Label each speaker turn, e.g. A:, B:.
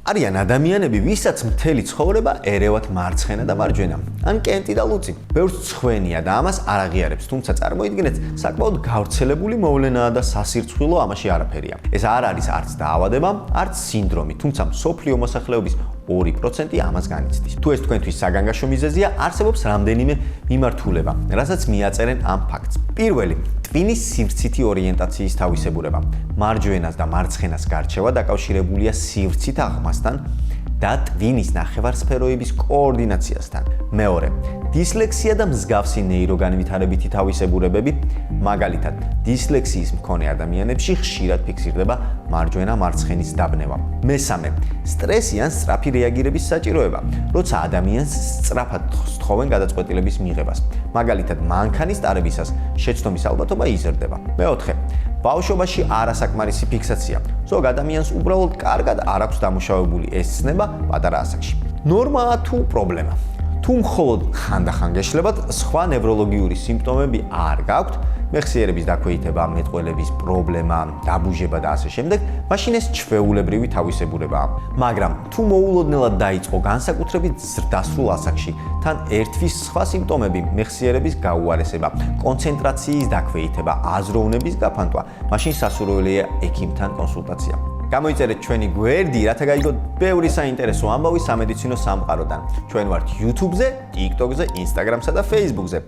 A: არიან ადამიანები, ვისაც მთელი ცხოვრება ერევათ მარცხენა და მარჯვენა, ან კენტი და ლუწი. ბევრს ცხვენია და ამას არ აღიარებს, თუმცა წარმოიდგინეთ, საკმაოდ გავრცელებული მოვლენაა და სასირცხვილო ამაში არაფერია. ეს არ არის არც დაავადება, არც სინდრომი, თუმცა მსოფლიო მოსახლეობის 2% ამას განიცდის. თუ ეს თქვენთვის საგანგაშო მიზეზია, არსებობს რამდენიმე მიმართულება, რასაც მიაწერენ ამ ფაქტს. პირველი, ტვინის სივრცითი ორიენტაციის თავისებურება. მარჯვენას და მარცხენას გარჩევა დაკავშირებულია სივრცით აღმასთან და ტვინის ნახევარსფეროების კოორდინაციასთან. მეორე, დისლექსია და მსგავსი ნეიროგანვითარებითი თავისებურებები, მაგალითად, დისლექსიის მქონე ადამიანებში ხშირად ფიქსირდება მარჯვენა-მარცხენის დაბნევა. მესამე, სტრესი ან სწრაფი რეაგირების საჭიროება, როცა ადამიანს სწრაფად სთხოვენ გადაწყვეტილების მიღებას. მაგალითად, მანქანის ტარებისას შეცდომის ალბათობა იზრდება. მეოთხე, ბავშვობაში არასაკმარისი ფიქსაცია. ზოგ ადამიანს უბრალოდ კარგად არ აქვს დამუშავებული ეს ცნება პატარა ასაკში. ნორმაა თუ პრობლემა? თუ მხოლოდ ხანდახან გეშლებათ, სხვა ნევროლოგიური სიმპტომები არ გაქვთ, მეხსიერების დაქვეითება, მეტყველების პრობლემა, დაბუჟება და ასე შემდეგ, მაშინ ეს ჩვეულებრივი თავისებურებაა. მაგრამ თუ მოულოდნელად დაიწყო განსაკუთრებით ზრდასრულ ასაკში, თან ერთვის სხვა სიმპტომები, მეხსიერების გაუარესება, კონცენტრაციის დაქვეითება, აზროვნების გაფანტვა, მაშინ სასურველია ექიმთან კონსულტაცია. გამოიწერეთ ჩვენი გვერდი, რათა გაიგოთ ბევრი საინტერესო ამბავი სამედიცინო სამყაროდან. ჩვენ ვართ YouTube-ზე, TikTok-ზე, Instagram-სა და Facebook-ზე.